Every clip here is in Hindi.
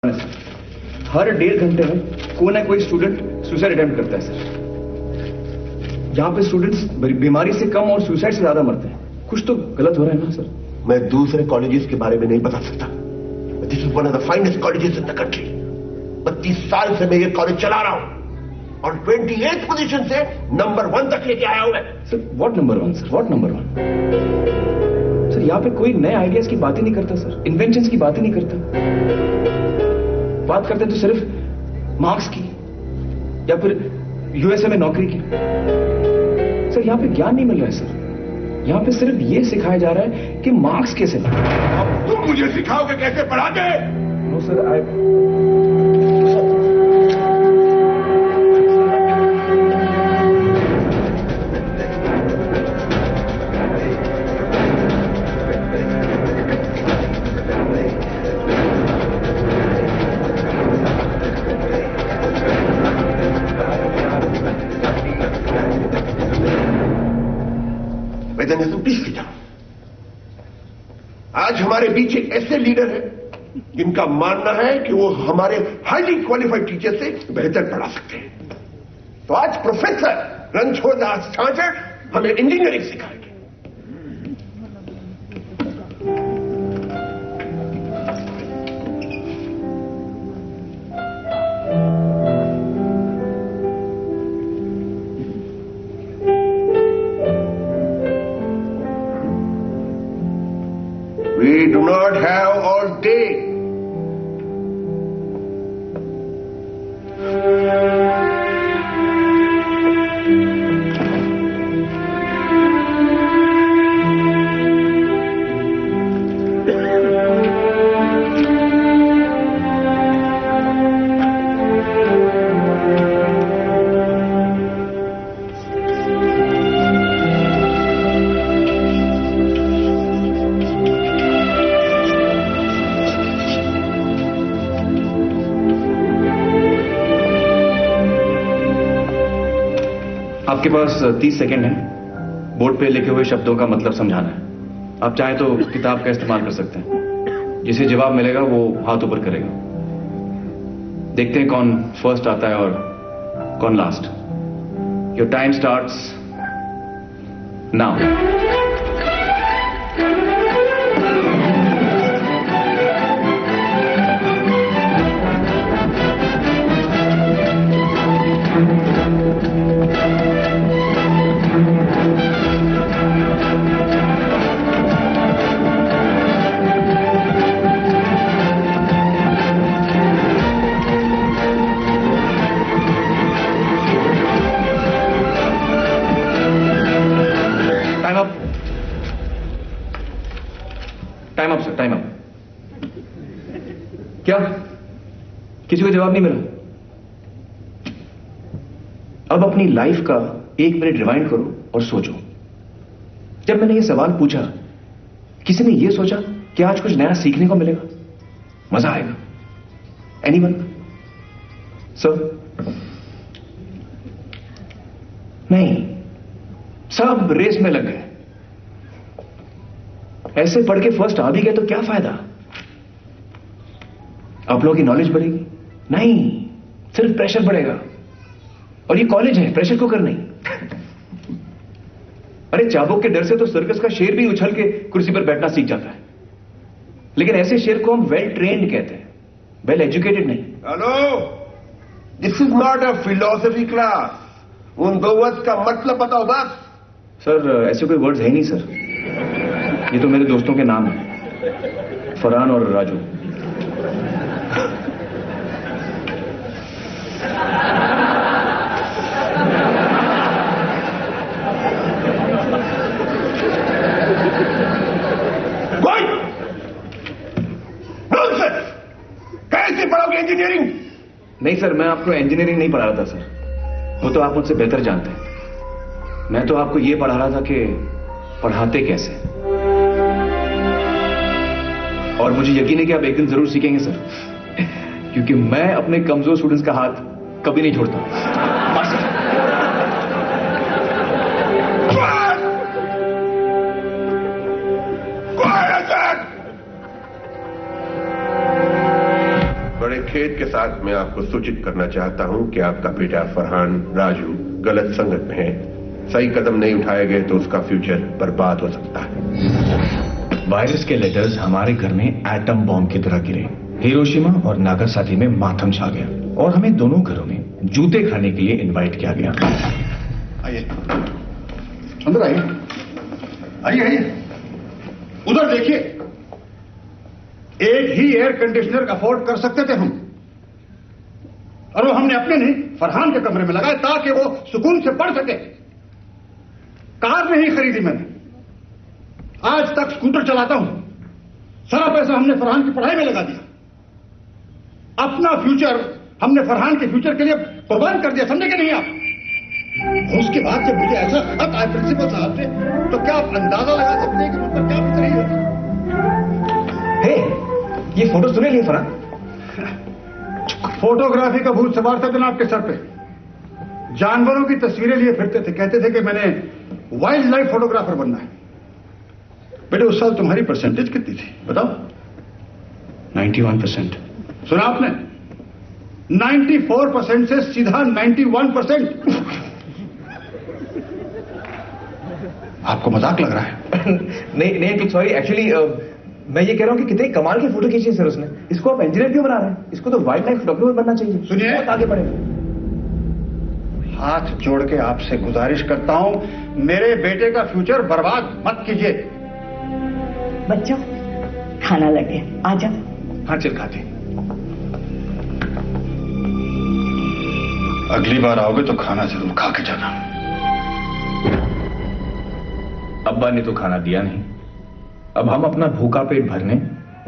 हर 1.5 घंटे में कोई ना कोई स्टूडेंट सुसाइड अटेम्प्ट करता है सर। यहाँ पे स्टूडेंट्स बीमारी से कम और सुसाइड से ज्यादा मरते हैं। कुछ तो गलत हो रहा है ना सर। मैं दूसरे कॉलेजेस के बारे में नहीं बता सकता। This is one of the finest colleges in the country. 32 साल से मैं ये कॉलेज चला रहा हूं और 28th पोजीशन से नंबर 1 तक लेके आया हूं मैं। Sir what number 1 sir, what number 1? Sir यहाँ पे कोई नए आइडियाज की बात ही नहीं करता सर, इन्वेंशंस की बात ही नहीं करता। बात करते तो सिर्फ मार्क्स की या फिर यूएसए में नौकरी की। सर यहाँ पे ज्ञान नहीं मिल रहा है सर। यहाँ पे सिर्फ ये सिखाया जा रहा है कि मार्क्स कैसे बने। अब तुम मुझे सिखाओगे कैसे पढ़ाते? नो सर, आज हमारे बीच एक ऐसे लीडर हैं जिनका मानना है कि वो हमारे हाईली क्वालिफाइड टीचर से बेहतर पढ़ा सकते हैं। तो आज प्रोफेसर रणछोड़ दास छाछड़ हमें इंजीनियरिंग सिखाएंगे। We do not have all day. आपके पास 30 सेकेंड है बोर्ड पे लिखे हुए शब्दों का मतलब समझाना है। आप चाहें तो किताब का इस्तेमाल कर सकते हैं। जिसे जवाब मिलेगा वो हाथ ऊपर करेगा। देखते हैं कौन फर्स्ट आता है और कौन last. Your time starts now. Time up sir, time up. क्या किसी को जवाब नहीं मिला? अब अपनी लाइफ का 1 मिनट रिवाइंड करो और सोचो। जब मैंने ये सवाल पूछा, किसी ने ये सोचा कि आज कुछ नया सीखने को मिलेगा, मजा आएगा? एनीवन? सर? नहीं, सब रेस में लग गए। ऐसे पढ़ के फर्स्ट आ भी गए तो क्या फायदा? आप लोगों की नॉलेज बढ़ेगी? नहीं, सिर्फ प्रेशर बढ़ेगा। और ये कॉलेज है, प्रेशर कुकर नहीं। अरे चाबुक के डर से तो सर्कस का शेर भी उछल के कुर्सी पर बैठना सीख जाता है। लेकिन ऐसे शेर को हम वेल ट्रेन्ड कहते हैं, वेल एजुकेटेड नहीं। Hello, this is not a philosophy class. उन 2 वर्ड्स का मतलब बताओ बस। सर ऐसे कोई वर्ड्स है नहीं सर। ये तो मेरे दोस्तों के नाम हैं, फरहान और राजू। कैसे पढ़ोगे इंजीनियरिंग? नहीं सर, मैं आपको इंजीनियरिंग नहीं पढ़ा रहा था सर। वो तो आप मुझसे बेहतर जानते हैं। मैं तो आपको ये पढ़ा रहा था कि पढ़ाते कैसे। और मुझे यकीन है कि आप एक दिन जरूर सीखेंगे सर, क्योंकि मैं अपने कमजोर स्टूडेंट्स का हाथ कभी नहीं छोड़ता। बड़े खेद के साथ मैं आपको सूचित करना चाहता हूं कि आपका बेटा फरहान राजू गलत संगत में है। सही कदम नहीं उठाए गए तो उसका फ्यूचर बर्बाद हो सकता है। वायरस के लेटर्स हमारे घर में एटम बॉम्ब की तरह गिरे। हिरोशिमा और नागासाकी में मातम छा गया और हमें दोनों घरों में जूते खाने के लिए इनवाइट किया गया। आइए, अंदर आइए, आइए आइए, उधर देखिए। एक ही एयर कंडीशनर अफोर्ड कर सकते थे हम, और वो हमने अपने नहीं फरहान के कमरे में लगाए ताकि वो सुकून से पढ़ सके। कार नहीं खरीदी मैंने, आज तक स्कूटर चलाता हूं। सारा पैसा हमने फरहान की पढ़ाई में लगा दिया। अपना फ्यूचर हमने फरहान के फ्यूचर के लिए कुर्बान कर दिया, समझे कि नहीं आप? उसके बाद जब मुझे ऐसा खत आया प्रिंसिपल साहब से, तो क्या आप अंदाजा लगा सकते हैं कि मुझ पर क्या बीत रही होगी? ये फोटो सुने लिए फरहान? फोटोग्राफी का भूत सवार था जनाब के सर पे। जानवरों की तस्वीरें लिए फिरते थे, कहते थे कि मैंने वाइल्ड लाइफ फोटोग्राफर बनना है। बेटे, उस साल तुम्हारी परसेंटेज कितनी थी बताओ? 91%। सुना आपने? 94% से सीधा 91%। आपको मजाक लग रहा है? नहीं सॉरी, एक्चुअली मैं ये कह रहा हूं कि कितने कमाल की फोटो खींची है सर उसने। इसको आप इंजीनियर क्यों बना रहे हैं? इसको तो वाइल्ड लाइफ फोटोग्राफर बनना चाहिए। सुनिए, बहुत आगे बढ़े। हाथ जोड़ के आपसे गुजारिश करता हूं, मेरे बेटे का फ्यूचर बर्बाद मत कीजिए। बच्चों, खाना लगे, आ जाओ। हाँ चल खाते। अगली बार आओगे तो खाना जरूर खा के जाना। अब्बा ने तो खाना दिया नहीं। अब हम अपना भूखा पेट भरने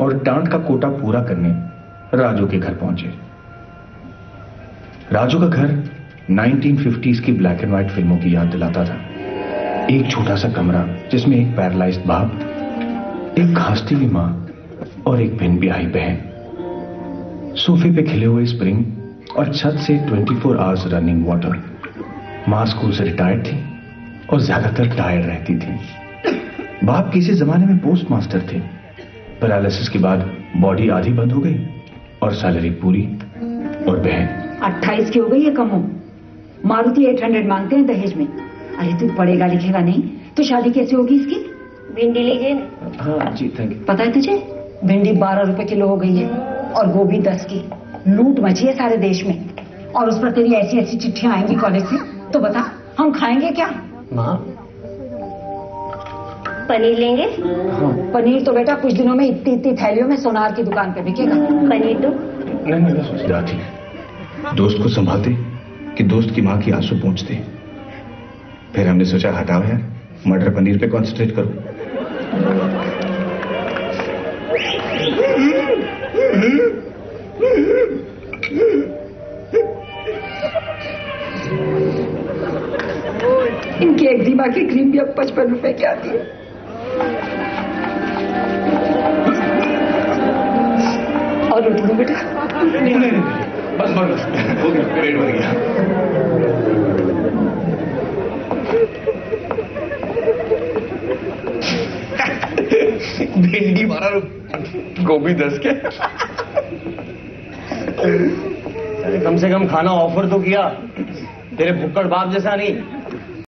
और डांट का कोटा पूरा करने राजू के घर पहुंचे। राजू का घर 1950s की ब्लैक एंड व्हाइट फिल्मों की याद दिलाता था। एक छोटा सा कमरा जिसमें एक पैरालाइज्ड बाप, एक घासती हुई मां और एक बिन ब्याही बहन। सोफे पे खिले हुए स्प्रिंग और छत से 24 आवर्स रनिंग वाटर। मां स्कूल से रिटायर्ड थी और ज्यादातर टायर्ड रहती थी। बाप किसी जमाने में पोस्ट मास्टर थे। पैरालिसिस के बाद बॉडी आधी बंद हो गई और सैलरी पूरी। और बहन 28 की हो गई है कम हो। मारुति 800 मांगते हैं दहेज में। अरे तू पढ़ेगा लिखेगा नहीं तो शादी कैसे होगी इसकी? भिंडी लीजिए। हाँ जी, थैंक यू। पता है तुझे, भिंडी 12 रुपए किलो हो गई है और गोभी 10 की। लूट मची है सारे देश में। और उस पर तेरी ऐसी ऐसी चिट्ठियां आएंगी कॉलेज से, तो बता हम खाएंगे क्या? माँ, पनीर लेंगे? हाँ। पनीर तो बेटा कुछ दिनों में इतनी इतनी थैलियों में सोनार की दुकान पे बिकेगा। पनीर तो नहीं, मैं सोच रहा थी दोस्त को संभालते कि दोस्त की माँ की आंसू पहुंचते। फिर हमने सोचा हटाओ यार, मटर पनीर पे कॉन्सेंट्रेट करो। इनकी एक्जिमा की क्रीम भी अब 55 रुपए की आती है। और रोटी दो बेटा। नहीं, बस हो गया, पेट भर गया। भिंडी 12 रुपए, गोभी 10 के। कम से कम खाना ऑफर तो किया। तेरे भुक्कड़ बाप जैसा नहीं।